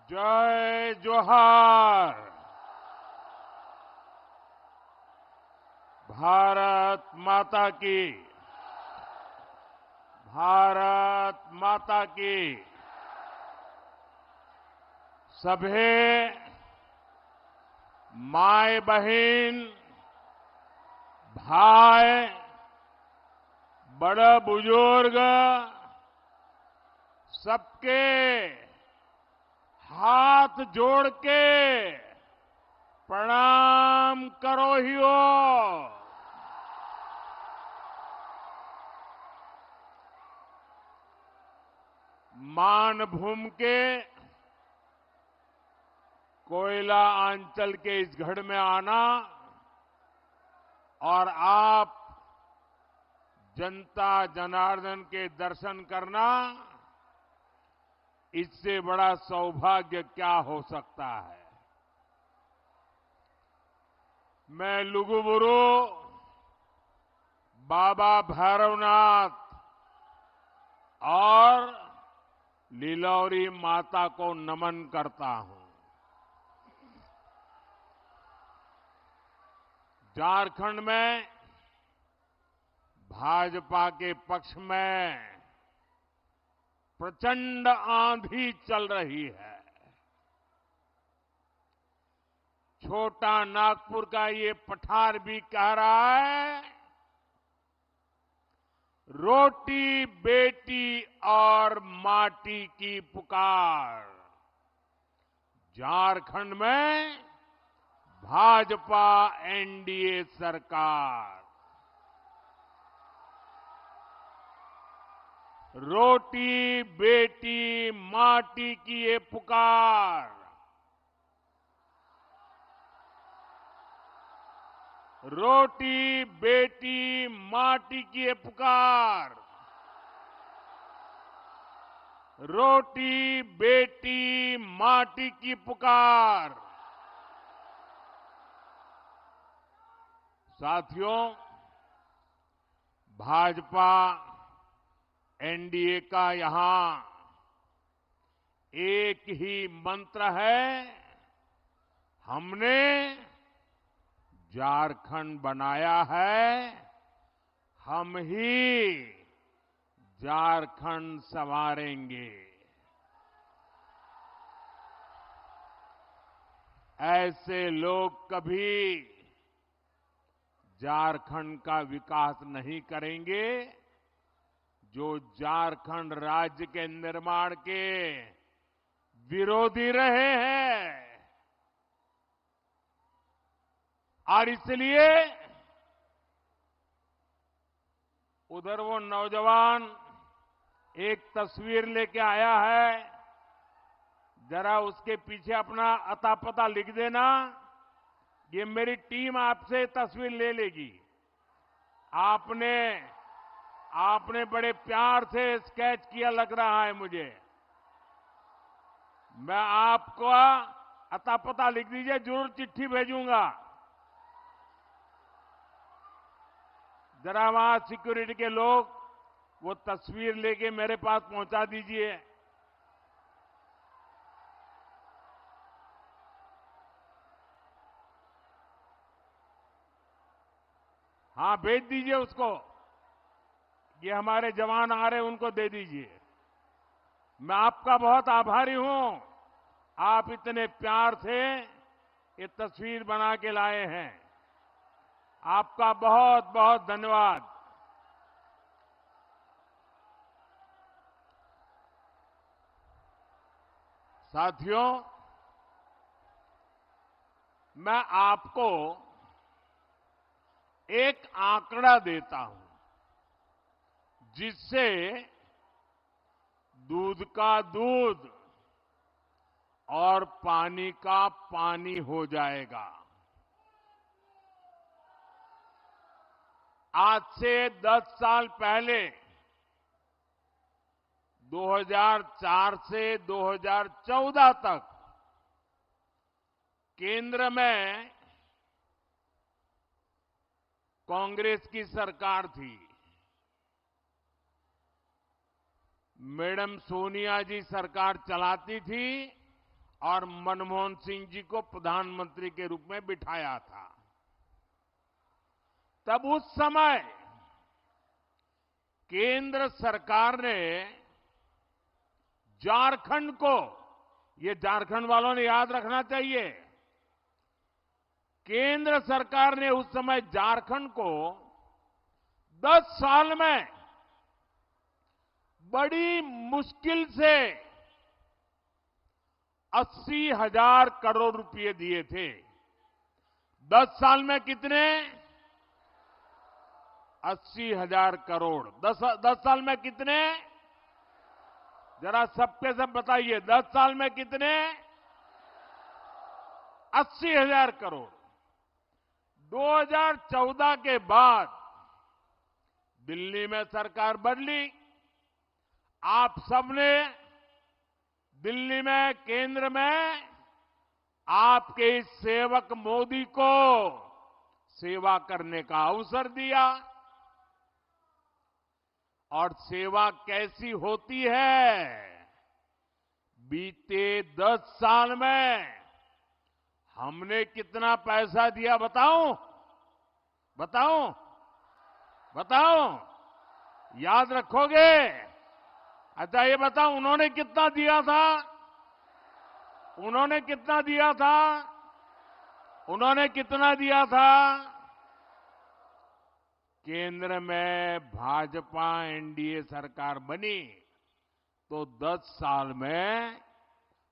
जय जोहार। भारत माता की। भारत माता की। सभे माय बहन भाई बड़े बुजुर्ग सबके हाथ जोड़ के प्रणाम करो ही हो। मानभूम के कोयला अंचल के इस गढ़ में आना और आप जनता जनार्दन के दर्शन करना, इससे बड़ा सौभाग्य क्या हो सकता है। मैं लुगुबुरु बाबा भैरवनाथ और लीलौरी माता को नमन करता हूं। झारखंड में भाजपा के पक्ष में प्रचंड आंधी चल रही है। छोटा नागपुर का ये पठार भी कह रहा है, रोटी बेटी और माटी की पुकार। झारखंड में भाजपा एनडीए सरकार। रोटी बेटी माटी की ये पुकार। रोटी बेटी माटी की ये पुकार। रोटी बेटी माटी की पुकार। साथियों, भाजपा एनडीए का यहां एक ही मंत्र है, हमने झारखंड बनाया है, हम ही झारखंड संवारेंगे। ऐसे लोग कभी झारखंड का विकास नहीं करेंगे जो झारखंड राज्य के निर्माण के विरोधी रहे हैं। और इसलिए उधर वो नौजवान एक तस्वीर लेके आया है, जरा उसके पीछे अपना अता पता लिख देना। ये मेरी टीम आपसे तस्वीर ले लेगी। आपने बड़े प्यार से स्केच किया लग रहा है मुझे। मैं आपको अता पता लिख दीजिए, जरूर चिट्ठी भेजूंगा। जरा वहां सिक्योरिटी के लोग वो तस्वीर लेके मेरे पास पहुंचा दीजिए। हाँ, भेज दीजिए उसको। ये हमारे जवान आ रहे हैं, उनको दे दीजिए। मैं आपका बहुत आभारी हूं, आप इतने प्यार से ये तस्वीर बना के लाए हैं। आपका बहुत बहुत धन्यवाद। साथियों, मैं आपको एक आंकड़ा देता हूं जिससे दूध का दूध और पानी का पानी हो जाएगा। आज से 10 साल पहले 2004 से 2014 तक केंद्र में कांग्रेस की सरकार थी। मैडम सोनिया जी सरकार चलाती थी और मनमोहन सिंह जी को प्रधानमंत्री के रूप में बिठाया था। तब उस समय केंद्र सरकार ने झारखंड को, ये झारखंड वालों ने याद रखना चाहिए, केंद्र सरकार ने उस समय झारखंड को 10 साल में बड़ी मुश्किल से 80,000 करोड़ रुपए दिए थे। 10 साल में कितने? 80,000 करोड़। 10 साल में कितने? जरा सबके सब बताइए, 10 साल में कितने? 80,000 करोड़। 2014 के बाद दिल्ली में सरकार बदली। आप सबने दिल्ली में, केंद्र में आपके इस सेवक मोदी को सेवा करने का अवसर दिया। और सेवा कैसी होती है? बीते 10 साल में हमने कितना पैसा दिया बताऊं? बताऊं? बताऊं? याद रखोगे? अच्छा ये बताओ, उन्होंने कितना दिया था? उन्होंने कितना दिया था? उन्होंने कितना दिया था? केंद्र में भाजपा एनडीए सरकार बनी तो 10 साल में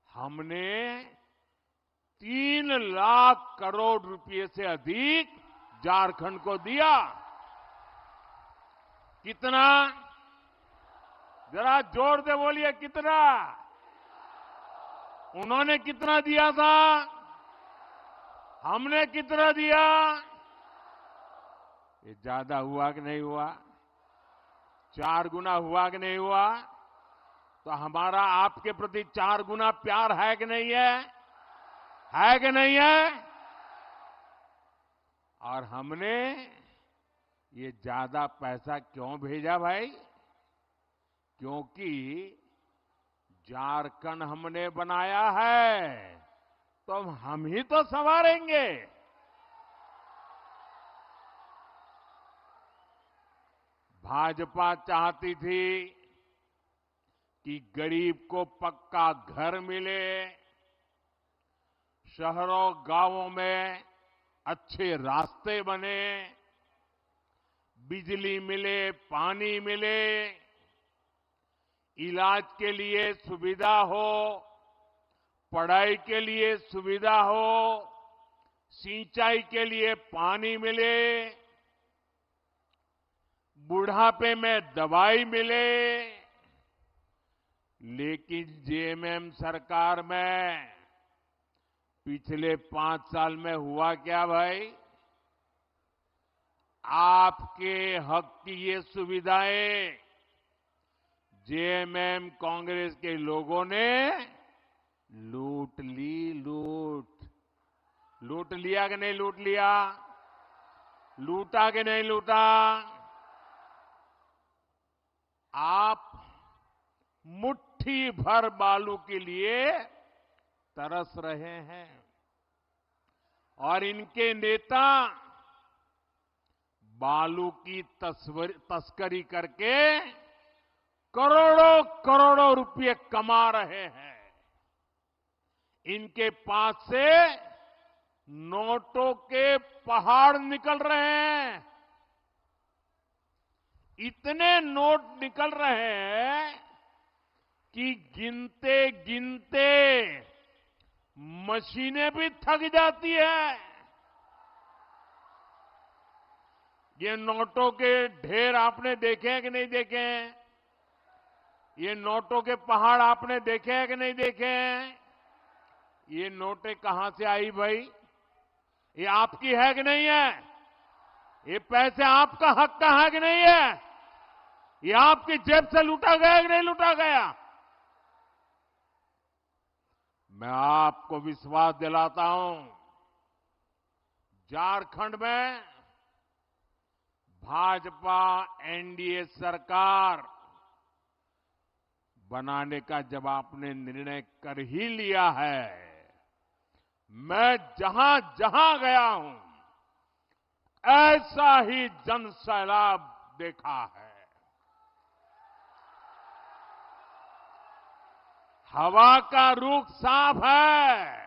हमने 3 लाख करोड़ रुपए से अधिक झारखंड को दिया। कितना? जरा जोर से बोलिए, कितना? उन्होंने कितना दिया था? हमने कितना दिया? ये ज्यादा हुआ कि नहीं हुआ? 4 गुना हुआ कि नहीं हुआ? तो हमारा आपके प्रति 4 गुना प्यार है कि नहीं है? है कि नहीं है? और हमने ये ज्यादा पैसा क्यों भेजा भाई? क्योंकि झारखंड हमने बनाया है तो हम ही तो संवारेंगे। भाजपा चाहती थी कि गरीब को पक्का घर मिले, शहरों गांवों में अच्छे रास्ते बने, बिजली मिले, पानी मिले, इलाज के लिए सुविधा हो, पढ़ाई के लिए सुविधा हो, सिंचाई के लिए पानी मिले, बुढ़ापे में दवाई मिले। लेकिन जेएमएम सरकार में पिछले 5 साल में हुआ क्या भाई? आपके हक की ये सुविधाएं जेएमएम कांग्रेस के लोगों ने लूट ली। लूट लिया कि नहीं लूट लिया? लूटा कि नहीं लूटा? आप मुट्ठी भर बालू के लिए तरस रहे हैं और इनके नेता बालू की तस्करी करके करोड़ों करोड़ों रुपए कमा रहे हैं। इनके पास से नोटों के पहाड़ निकल रहे हैं। इतने नोट निकल रहे हैं कि गिनते गिनते मशीनें भी थक जाती है। ये नोटों के ढेर आपने देखे हैं कि नहीं देखे हैं? ये नोटों के पहाड़ आपने देखे हैं कि नहीं देखे हैं? ये नोटें कहां से आई भाई? ये आपकी है कि नहीं है? ये पैसे आपका हक का है कि नहीं है? ये आपकी जेब से लूटा गया कि नहीं लूटा गया? मैं आपको विश्वास दिलाता हूं, झारखंड में भाजपा एनडीए सरकार बनाने का जब आपने निर्णय कर ही लिया है मैं जहां जहां गया हूं ऐसा ही जन सैलाब देखा है। हवा का रुख साफ है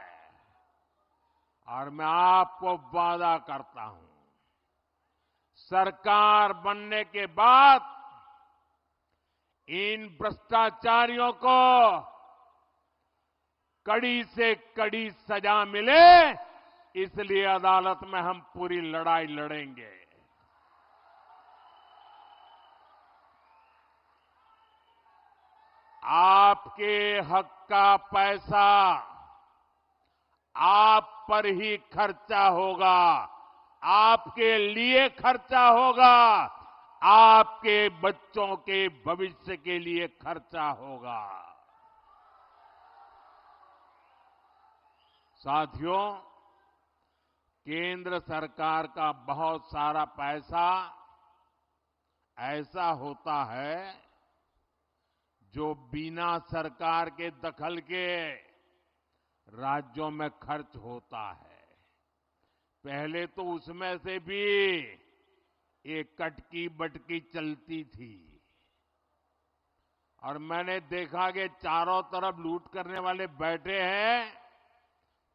और मैं आपको वादा करता हूं, सरकार बनने के बाद इन भ्रष्टाचारियों को कड़ी से कड़ी सजा मिले, इसलिए अदालत में हम पूरी लड़ाई लड़ेंगे। आपके हक का पैसा आप पर ही खर्चा होगा, आपके लिए खर्चा होगा, आपके बच्चों के भविष्य के लिए खर्चा होगा। साथियों, केंद्र सरकार का बहुत सारा पैसा ऐसा होता है जो बिना सरकार के दखल के राज्यों में खर्च होता है। पहले तो उसमें से भी एक कटकी बटकी चलती थी और मैंने देखा कि चारों तरफ लूट करने वाले बैठे हैं,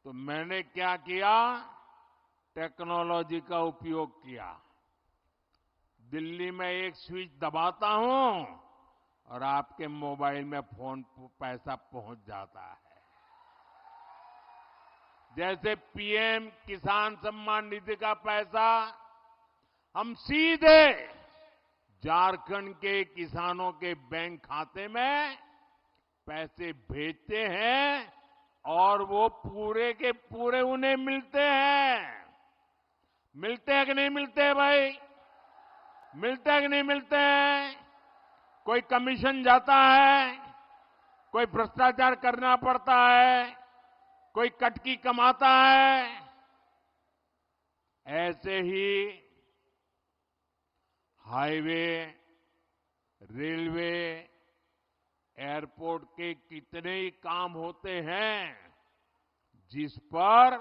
तो मैंने क्या किया, टेक्नोलॉजी का उपयोग किया। दिल्ली में एक स्विच दबाता हूं और आपके मोबाइल में फोन पैसा पहुंच जाता है। जैसे पीएम किसान सम्मान निधि का पैसा हम सीधे झारखंड के किसानों के बैंक खाते में पैसे भेजते हैं और वो पूरे के पूरे उन्हें मिलते हैं। मिलते हैं कि नहीं मिलते हैं भाई? मिलते हैं कि नहीं मिलते हैं? कोई कमीशन जाता है, कोई भ्रष्टाचार करना पड़ता है, कोई कटकी कमाता है। ऐसे ही हाईवे, रेलवे, एयरपोर्ट के कितने ही काम होते हैं जिस पर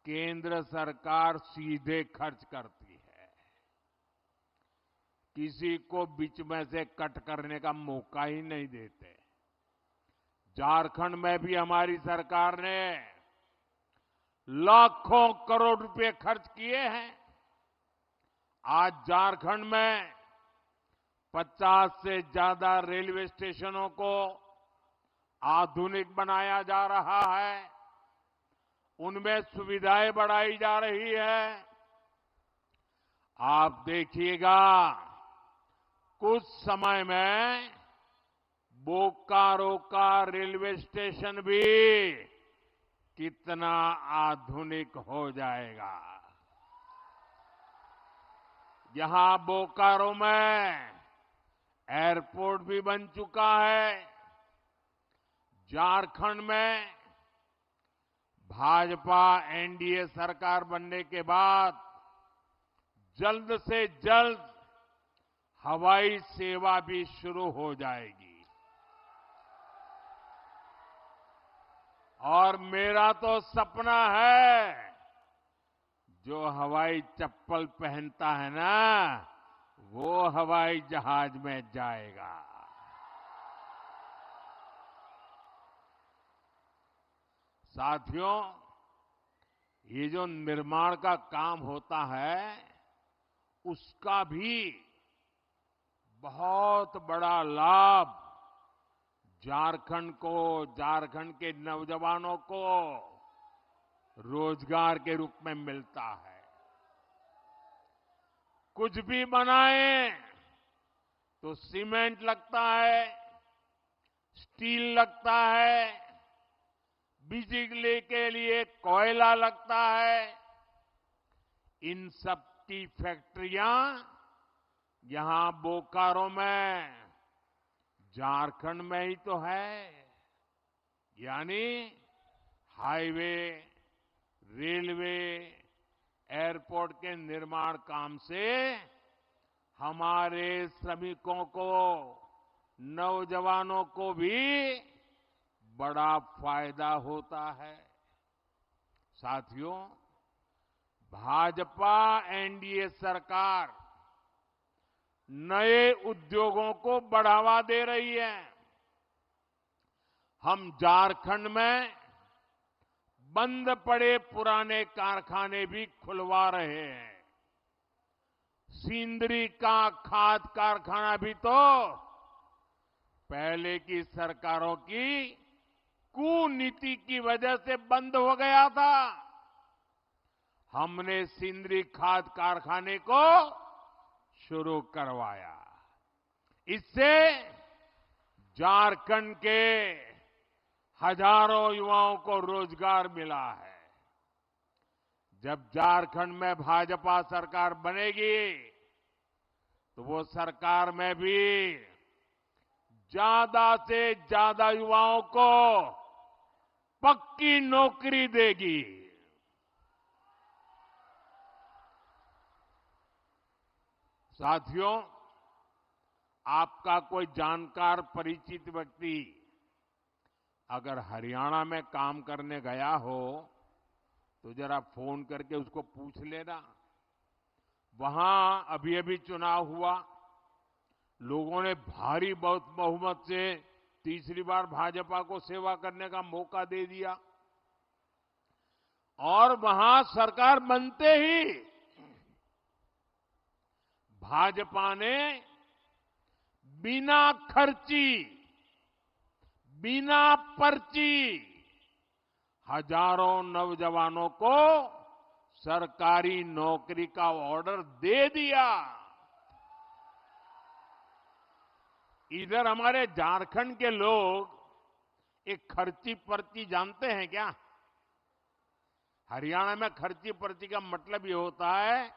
केंद्र सरकार सीधे खर्च करती है। किसी को बीच में से कट करने का मौका ही नहीं देते। झारखंड में भी हमारी सरकार ने लाखों करोड़ रुपए खर्च किए हैं। आज झारखंड में 50 से ज्यादा रेलवे स्टेशनों को आधुनिक बनाया जा रहा है, उनमें सुविधाएं बढ़ाई जा रही है। आप देखिएगा कुछ समय में बोकारो का रेलवे स्टेशन भी कितना आधुनिक हो जाएगा। यहां बोकारो में एयरपोर्ट भी बन चुका है। झारखंड में भाजपा एनडीए सरकार बनने के बाद जल्द से जल्द हवाई सेवा भी शुरू हो जाएगी। और मेरा तो सपना है, जो हवाई चप्पल पहनता है ना, वो हवाई जहाज में जाएगा। साथियों, ये जो निर्माण का काम होता है, उसका भी बहुत बड़ा लाभ झारखंड को, झारखंड के नौजवानों को रोजगार के रूप में मिलता है। कुछ भी बनाए तो सीमेंट लगता है, स्टील लगता है, बिजली के लिए कोयला लगता है। इन सब की फैक्ट्रियां यहां बोकारो में, झारखंड में ही तो है। यानी हाईवे, रेलवे, एयरपोर्ट के निर्माण काम से हमारे श्रमिकों को, नौजवानों को भी बड़ा फायदा होता है। साथियों, भाजपा एनडीए सरकार नए उद्योगों को बढ़ावा दे रही है। हम झारखंड में बंद पड़े पुराने कारखाने भी खुलवा रहे हैं। सिंदरी का खाद कारखाना भी तो पहले की सरकारों की कुनीति की वजह से बंद हो गया था। हमने सिंदरी खाद कारखाने को शुरू करवाया। इससे झारखंड के हजारों युवाओं को रोजगार मिला है। जब झारखंड में भाजपा सरकार बनेगी तो वो सरकार में भी ज्यादा से ज्यादा युवाओं को पक्की नौकरी देगी। साथियों, आपका कोई जानकार परिचित व्यक्ति अगर हरियाणा में काम करने गया हो तो जरा फोन करके उसको पूछ लेना। वहां अभी अभी चुनाव हुआ, लोगों ने भारी बहुत बहुमत से तीसरी बार भाजपा को सेवा करने का मौका दे दिया और वहां सरकार बनते ही भाजपा ने बिना खर्ची, बिना पर्ची हजारों नौजवानों को सरकारी नौकरी का ऑर्डर दे दिया। इधर हमारे झारखंड के लोग एक खर्ची पर्ची जानते हैं क्या? हरियाणा में खर्ची पर्ची का मतलब ये होता है,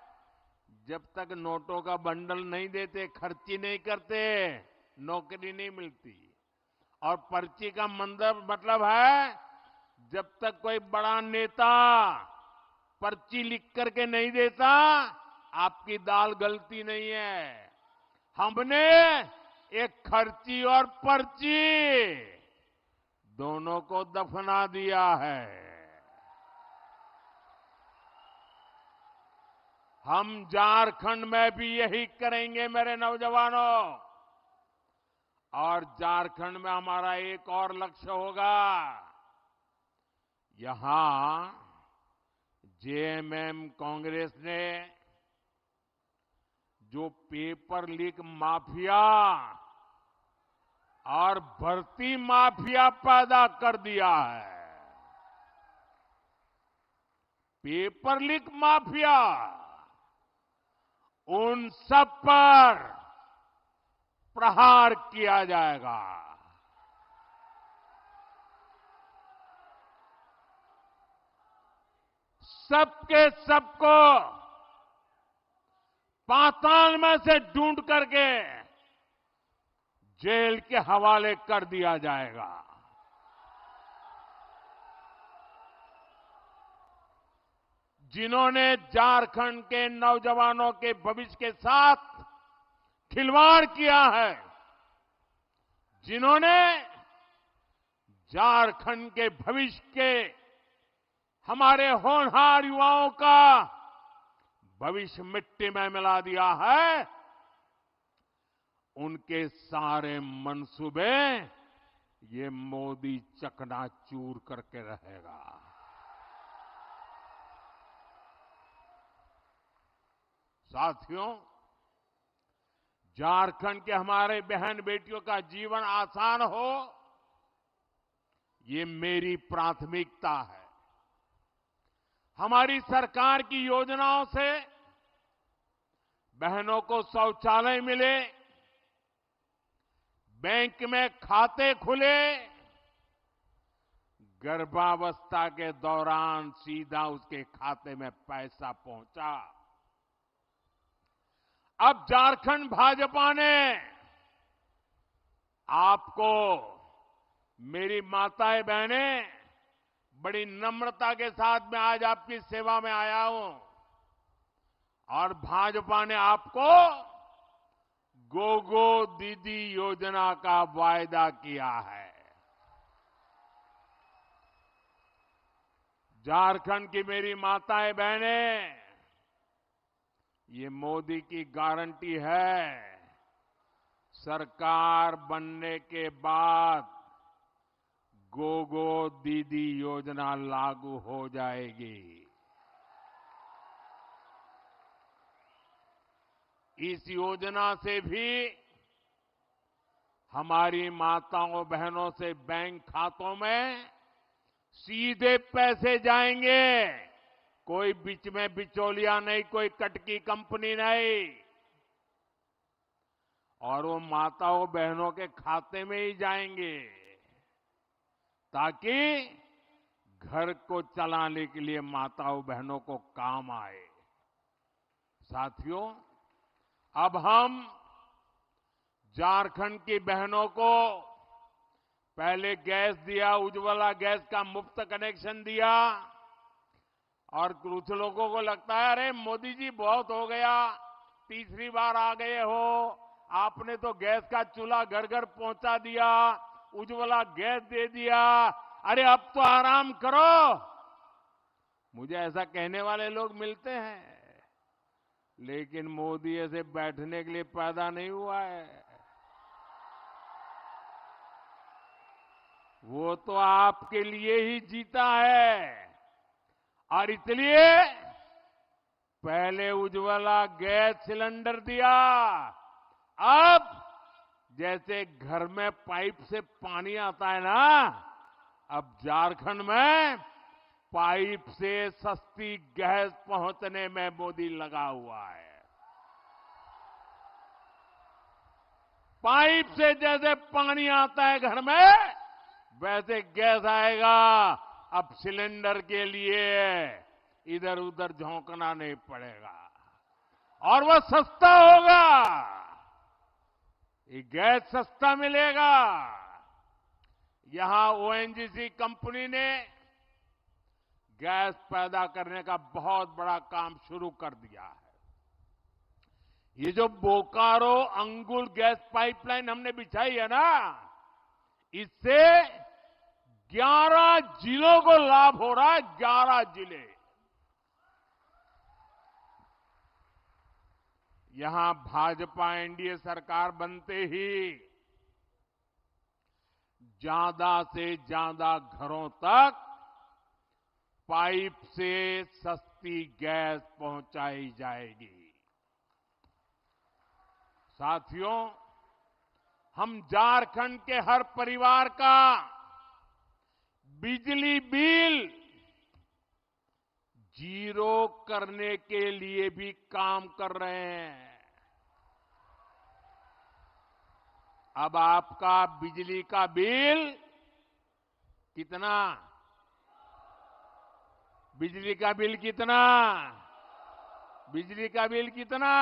जब तक नोटों का बंडल नहीं देते, खर्ची नहीं करते, नौकरी नहीं मिलती। और पर्ची का मतलब है, जब तक कोई बड़ा नेता पर्ची लिख करके नहीं देता, आपकी दाल गलती नहीं है। हमने एक खर्ची और पर्ची दोनों को दफना दिया है। हम झारखंड में भी यही करेंगे मेरे नौजवानों। और झारखंड में हमारा एक और लक्ष्य होगा। यहां जेएमएम कांग्रेस ने जो पेपर लीक माफिया और भर्ती माफिया पैदा कर दिया है, पेपर लीक माफिया, उन सब पर प्रहार किया जाएगा। सबके सबको पाताल में से ढूंढ करके जेल के हवाले कर दिया जाएगा। जिन्होंने झारखंड के नौजवानों के भविष्य के साथ खिलवाड़ किया है, जिन्होंने झारखंड के भविष्य के हमारे होनहार युवाओं का भविष्य मिट्टी में मिला दिया है, उनके सारे मंसूबे ये मोदी चकनाचूर करके रहेगा। साथियों, झारखंड के हमारे बहन बेटियों का जीवन आसान हो, ये मेरी प्राथमिकता है। हमारी सरकार की योजनाओं से बहनों को शौचालय मिले, बैंक में खाते खुले, गर्भावस्था के दौरान सीधा उसके खाते में पैसा पहुंचा। अब झारखंड भाजपा ने आपको, मेरी माताएं बहनें, बड़ी नम्रता के साथ मैं आज आपकी सेवा में आया हूं और भाजपा ने आपको गोगो दीदी योजना का वायदा किया है। झारखंड की मेरी माताएं बहनें, ये मोदी की गारंटी है। सरकार बनने के बाद गोगो दीदी योजना लागू हो जाएगी। इस योजना से भी हमारी माताओं बहनों से बैंक खातों में सीधे पैसे जाएंगे। कोई बीच में बिचौलिया नहीं, कोई कटकी कंपनी नहीं, और वो माताओं बहनों के खाते में ही जाएंगे, ताकि घर को चलाने के लिए माताओं बहनों को काम आए। साथियों, अब हम झारखंड की बहनों को पहले गैस दिया, उज्ज्वला गैस का मुफ्त कनेक्शन दिया, और कुछ लोगों को लगता है अरे मोदी जी बहुत हो गया, तीसरी बार आ गए हो, आपने तो गैस का चूल्हा घर घर पहुंचा दिया, उज्ज्वला गैस दे दिया, अरे अब तो आराम करो। मुझे ऐसा कहने वाले लोग मिलते हैं, लेकिन मोदी ऐसे बैठने के लिए पैदा नहीं हुआ है। वो तो आपके लिए ही जीता है, और इसलिए पहले उज्ज्वला गैस सिलेंडर दिया, अब जैसे घर में पाइप से पानी आता है ना, अब झारखंड में पाइप से सस्ती गैस पहुंचने में मोदी लगा हुआ है। पाइप से जैसे पानी आता है घर में, वैसे गैस आएगा। अब सिलेंडर के लिए इधर उधर झोंकना नहीं पड़ेगा, और वह सस्ता होगा। ये गैस सस्ता मिलेगा। यहां ओएनजीसी कंपनी ने गैस पैदा करने का बहुत बड़ा काम शुरू कर दिया है। ये जो बोकारो अंगुल गैस पाइपलाइन हमने बिछाई है ना, इससे 11 जिलों को लाभ हो रहा है। 11 जिले। यहां भाजपा एनडीए सरकार बनते ही ज्यादा से ज्यादा घरों तक पाइप से सस्ती गैस पहुंचाई जाएगी। साथियों, हम झारखंड के हर परिवार का बिजली बिल जीरो करने के लिए भी काम कर रहे हैं। अब आपका बिजली का बिल कितना? बिजली का बिल कितना? बिजली का बिल कितना?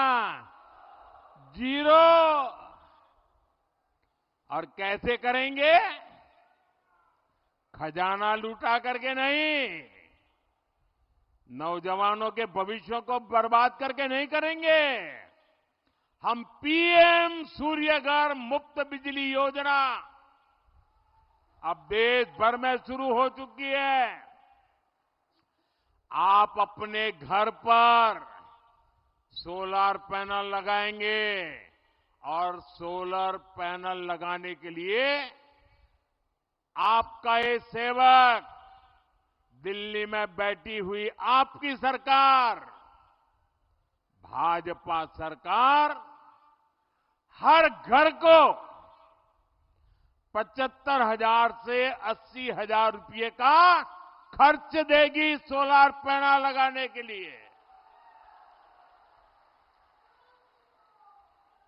जीरो। और कैसे करेंगे? खजाना लूटा करके नहीं, नौजवानों के भविष्य को बर्बाद करके नहीं करेंगे। हम पीएम सूर्यघर मुफ्त बिजली योजना अब देश भर में शुरू हो चुकी है। आप अपने घर पर सोलर पैनल लगाएंगे, और सोलर पैनल लगाने के लिए आपका ये सेवक, दिल्ली में बैठी हुई आपकी सरकार, भाजपा सरकार, हर घर को 75,000 से 80,000 रुपये का खर्च देगी सोलर पैनल लगाने के लिए।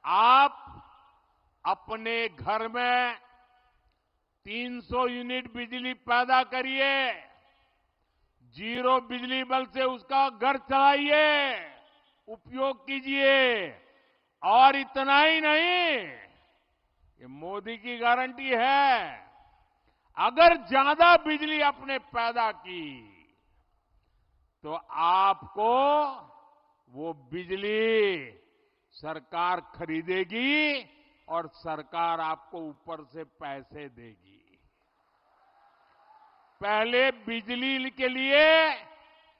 आप अपने घर में 300 यूनिट बिजली पैदा करिए, जीरो बिजली बिल से उसका घर चलाइए, उपयोग कीजिए। और इतना ही नहीं, ये मोदी की गारंटी है, अगर ज्यादा बिजली आपने पैदा की तो आपको वो बिजली सरकार खरीदेगी, और सरकार आपको ऊपर से पैसे देगी। पहले बिजली के लिए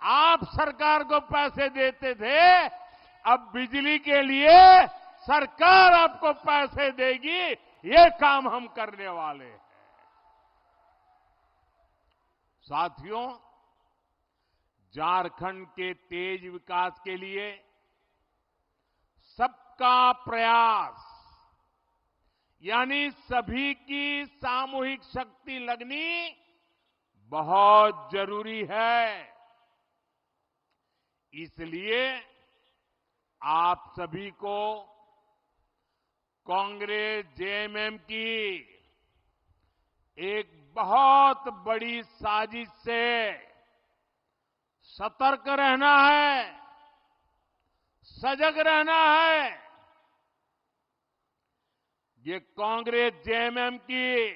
आप सरकार को पैसे देते थे, अब बिजली के लिए सरकार आपको पैसे देगी। ये काम हम करने वाले हैं। साथियों, झारखंड के तेज विकास के लिए सबका प्रयास यानी सभी की सामूहिक शक्ति लगनी बहुत जरूरी है। इसलिए आप सभी को कांग्रेस जेएमएम की एक बहुत बड़ी साजिश से सतर्क रहना है, सजग रहना है। ये कांग्रेस जेएमएम की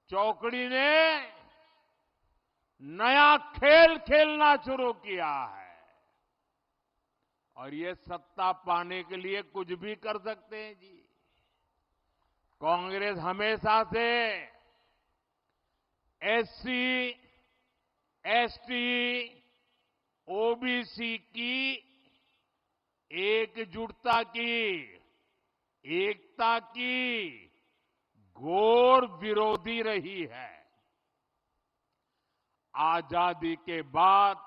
चौकड़ी ने नया खेल खेलना शुरू किया है और ये सत्ता पाने के लिए कुछ भी कर सकते हैं जी। कांग्रेस हमेशा से एससी, एसटी, ओबीसी की एकजुटता की, एकता की घोर विरोधी रही है। आजादी के बाद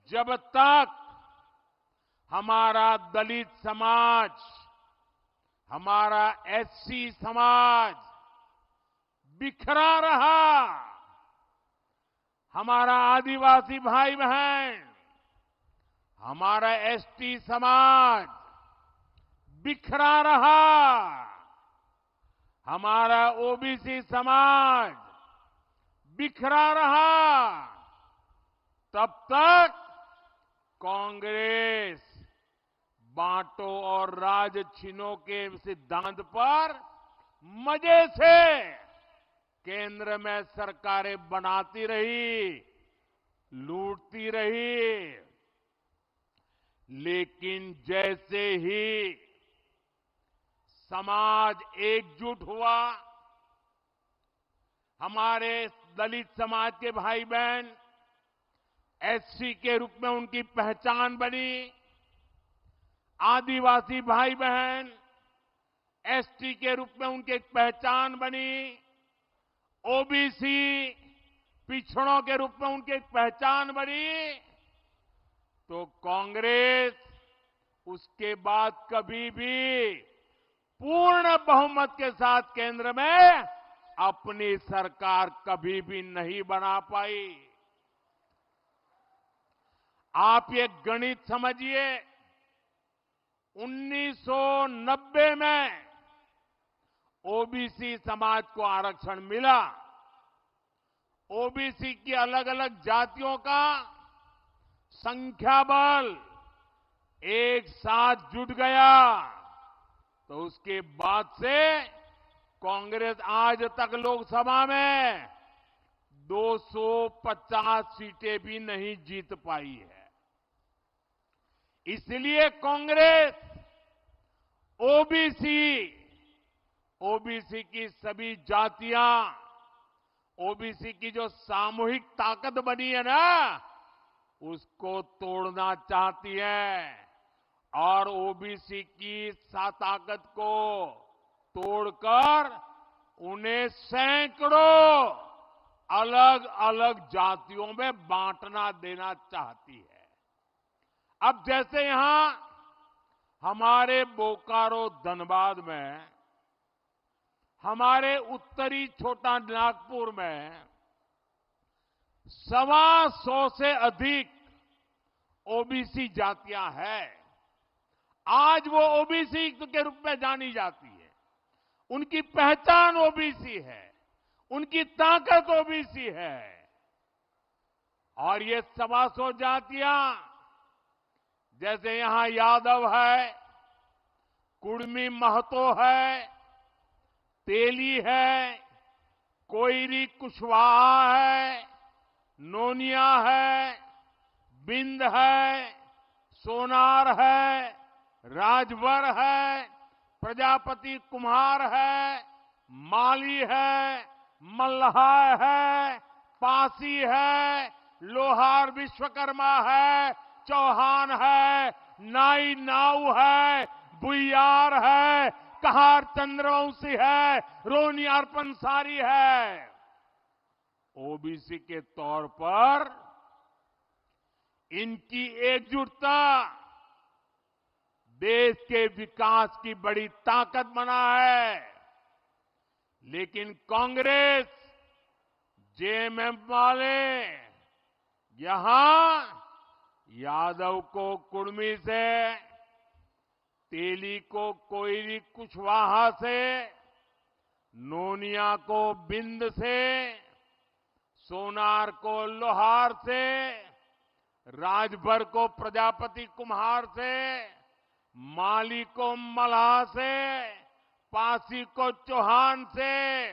जब तक हमारा दलित समाज, हमारा एससी समाज बिखरा रहा, हमारा आदिवासी भाई बहन, हमारा एसटी समाज बिखरा रहा, हमारा ओबीसी समाज बिखरा रहा, तब तक कांग्रेस बांटो और राज छीनो के सिद्धांत पर मजे से केंद्र में सरकारें बनाती रही, लूटती रही। लेकिन जैसे ही समाज एकजुट हुआ, हमारे दलित समाज के भाई बहन एससी के रूप में उनकी पहचान बनी, आदिवासी भाई बहन एसटी के रूप में उनकी पहचान बनी, ओबीसी पिछड़ों के रूप में उनकी पहचान बनी, तो कांग्रेस उसके बाद कभी भी पूर्ण बहुमत के साथ केंद्र में अपनी सरकार कभी भी नहीं बना पाई। आप ये गणित समझिए, 1990 में ओबीसी समाज को आरक्षण मिला। ओबीसी की अलग अलग जातियों का संख्या बल एक साथ जुट गया, तो उसके बाद से कांग्रेस आज तक लोकसभा में 250 सीटें भी नहीं जीत पाई है। इसलिए कांग्रेस ओबीसी की सभी जातियां, ओबीसी की जो सामूहिक ताकत बनी है ना, उसको तोड़ना चाहती है और ओबीसी की ताकत को तोड़कर उन्हें सैकड़ों अलग अलग जातियों में बांटना देना चाहती है। अब जैसे यहां हमारे बोकारो धनबाद में, हमारे उत्तरी छोटा नागपुर में 125 से अधिक ओबीसी जातियां हैं। आज वो ओबीसी के रूप में जानी जाती है, उनकी पहचान ओबीसी है, उनकी ताकत ओबीसी है। और ये 125 जातियां, जैसे यहां यादव है, कुड़मी महतो है, तेली है, कोयरी कुशवाहा है, नोनिया है, बिंद है, सोनार है, राजभर है, प्रजापति कुम्हार है, माली है, मल्हार है, पासी है, लोहार विश्वकर्मा है, चौहान है, नाई नाऊ है, बुइयार है, कहार चंद्रवंशी है, रोनियार पंसारी है। ओबीसी के तौर पर इनकी एकजुटता देश के विकास की बड़ी ताकत बना है। लेकिन कांग्रेस, जेएमएम वाले यहां यादव को कुर्मी से, तेली को कोयली कुशवाहा से, नोनिया को बिंद से, सोनार को लोहार से, राजभर को प्रजापति कुम्हार से, माली को मल्हा से, पासी को चौहान से,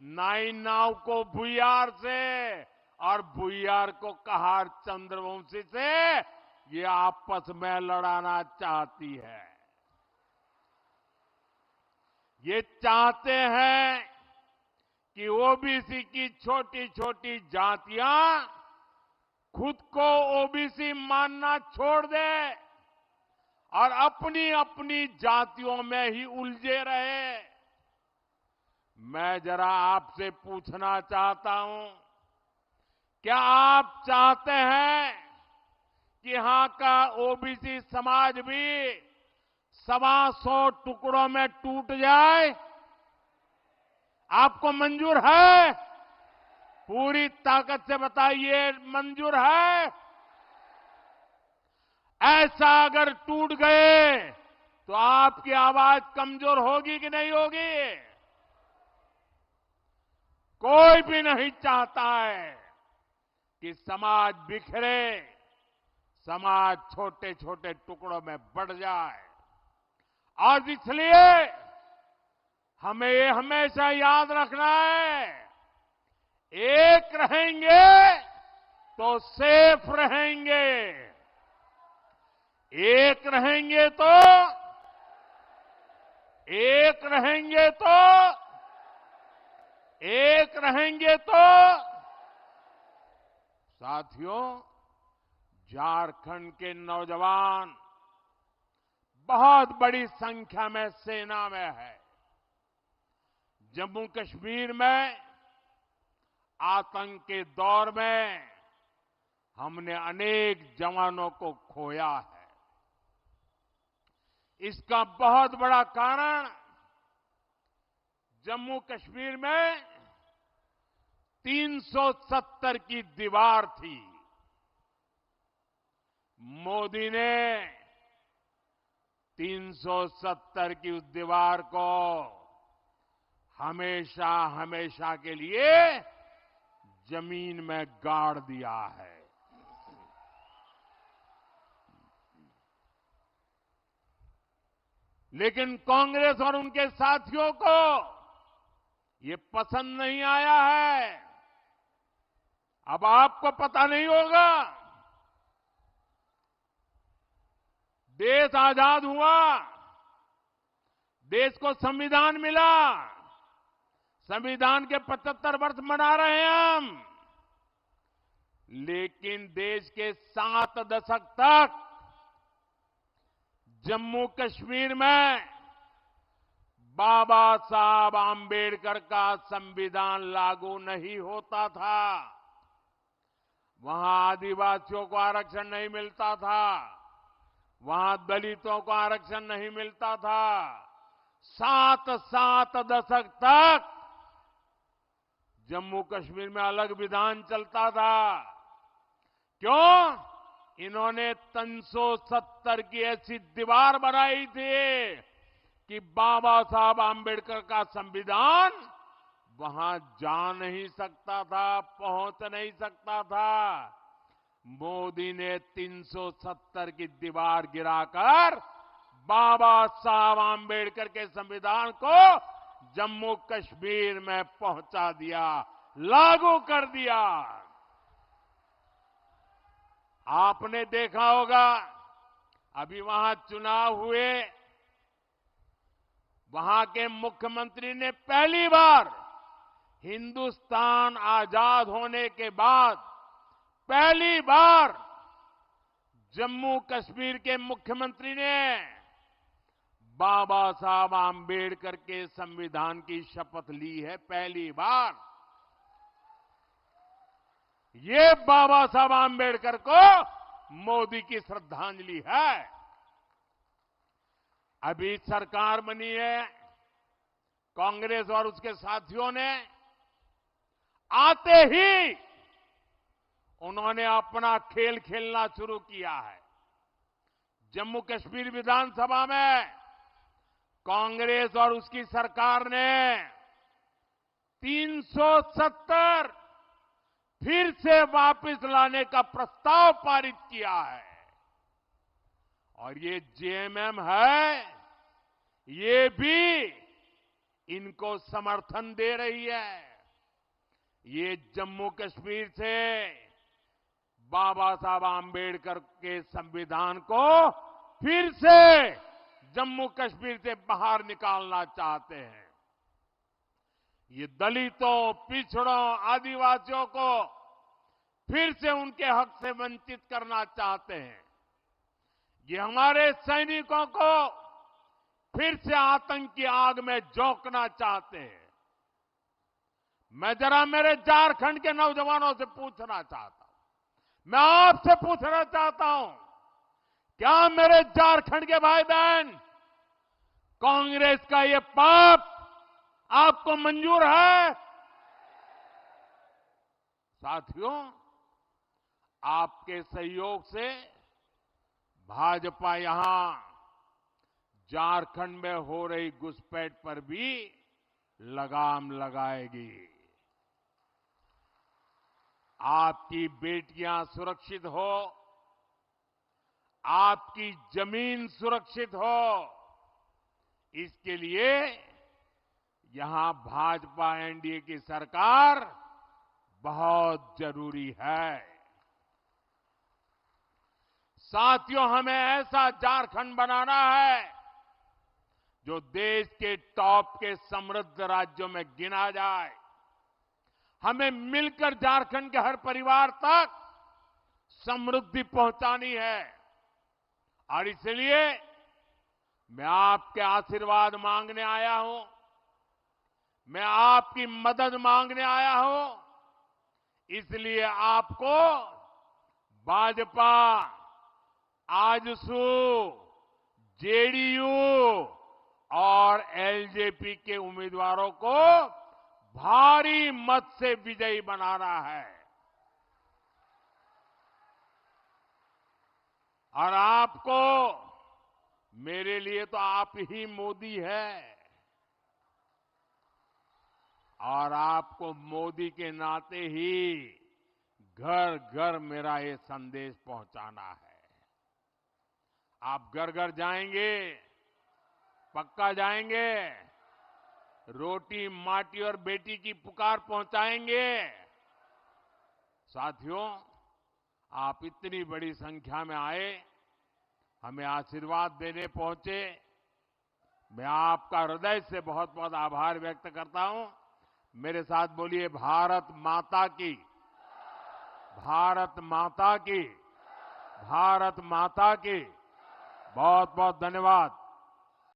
नाई नाव को भुइयार से और भुइयार को कहार चंद्रवंशी से ये आपस में लड़ाना चाहती है। ये चाहते हैं कि ओबीसी की छोटी छोटी जातियां खुद को ओबीसी मानना छोड़ दे और अपनी अपनी जातियों में ही उलझे रहे। मैं जरा आपसे पूछना चाहता हूं, क्या आप चाहते हैं कि यहां का ओबीसी समाज भी 125 टुकड़ों में टूट जाए? आपको मंजूर है? पूरी ताकत से बताइए, मंजूर है? ऐसा अगर टूट गए तो आपकी आवाज कमजोर होगी कि नहीं होगी? कोई भी नहीं चाहता है कि समाज बिखरे, समाज छोटे छोटे टुकड़ों में बढ़ जाए। और इसलिए हमें ये हमेशा याद रखना है, एक रहेंगे तो सेफ रहेंगे, एक रहेंगे तो एक रहेंगे तो एक रहेंगे तो साथियों, झारखंड के नौजवान बहुत बड़ी संख्या में सेना में है। जम्मू कश्मीर में आतंक के दौर में हमने अनेक जवानों को खोया है। इसका बहुत बड़ा कारण जम्मू कश्मीर में 370 की दीवार थी। मोदी ने 370 की उस दीवार को हमेशा हमेशा के लिए जमीन में गाड़ दिया है। लेकिन कांग्रेस और उनके साथियों को ये पसंद नहीं आया है। अब आपको पता नहीं होगा, देश आजाद हुआ, देश को संविधान मिला, संविधान के 75 वर्ष मना रहे हैं हम, लेकिन देश के 7 दशक तक जम्मू कश्मीर में बाबा साहब आंबेडकर का संविधान लागू नहीं होता था। वहां आदिवासियों को आरक्षण नहीं मिलता था, वहां दलितों को आरक्षण नहीं मिलता था। 7 दशक तक जम्मू कश्मीर में अलग विधान चलता था। क्यों? इन्होंने 370 की ऐसी दीवार बनाई थी कि बाबा साहब आंबेडकर का संविधान वहां जा नहीं सकता था, पहुंच नहीं सकता था। मोदी ने 370 की दीवार गिराकर बाबा साहब आंबेडकर के संविधान को जम्मू कश्मीर में पहुंचा दिया, लागू कर दिया। आपने देखा होगा, अभी वहां चुनाव हुए, वहां के मुख्यमंत्री ने पहली बार हिंदुस्तान आजाद होने के बाद पहली बार जम्मू कश्मीर के मुख्यमंत्री ने बाबा साहब आम्बेडकर के संविधान की शपथ ली है। पहली बार ये बाबा साहब आम्बेडकर को मोदी की श्रद्धांजलि है। अभी सरकार बनी है, कांग्रेस और उसके साथियों ने आते ही उन्होंने अपना खेल खेलना शुरू किया है। जम्मू कश्मीर विधानसभा में कांग्रेस और उसकी सरकार ने 370 फिर से वापस लाने का प्रस्ताव पारित किया है। और ये जेएमएम है, ये भी इनको समर्थन दे रही है। ये जम्मू कश्मीर से बाबा साहब आम्बेडकर के संविधान को फिर से जम्मू कश्मीर से बाहर निकालना चाहते हैं। ये दलितों, पिछड़ों, आदिवासियों को फिर से उनके हक से वंचित करना चाहते हैं। ये हमारे सैनिकों को फिर से आतंक की आग में झोंकना चाहते हैं। मैं जरा मेरे झारखंड के नौजवानों से पूछना चाहता हूं, मैं आपसे पूछना चाहता हूं, क्या मेरे झारखंड के भाई बहन कांग्रेस का ये पाप आपको मंजूर है? साथियों, आपके सहयोग से भाजपा यहां झारखंड में हो रही घुसपैठ पर भी लगाम लगाएगी। आपकी बेटियां सुरक्षित हो, आपकी जमीन सुरक्षित हो, इसके लिए यहां भाजपा एनडीए की सरकार बहुत जरूरी है। साथियों, हमें ऐसा झारखंड बनाना है जो देश के टॉप के समृद्ध राज्यों में गिना जाए। हमें मिलकर झारखंड के हर परिवार तक समृद्धि पहुंचानी है। और इसलिए मैं आपके आशीर्वाद मांगने आया हूं, मैं आपकी मदद मांगने आया हूं। इसलिए आपको भाजपा, आजसू, जेडीयू और एलजेपी के उम्मीदवारों को भारी मत से विजयी बनाना है। और आपको, मेरे लिए तो आप ही मोदी है, और आपको मोदी के नाते ही घर घर मेरा ये संदेश पहुंचाना है। आप घर घर जाएंगे, पक्का जाएंगे, रोटी, माटी और बेटी की पुकार पहुंचाएंगे। साथियों, आप इतनी बड़ी संख्या में आए, हमें आशीर्वाद देने पहुंचे, मैं आपका हृदय से बहुत बहुत आभार व्यक्त करता हूं। मेरे साथ बोलिए, भारत माता की, भारत माता की, भारत माता की। बहुत बहुत धन्यवाद।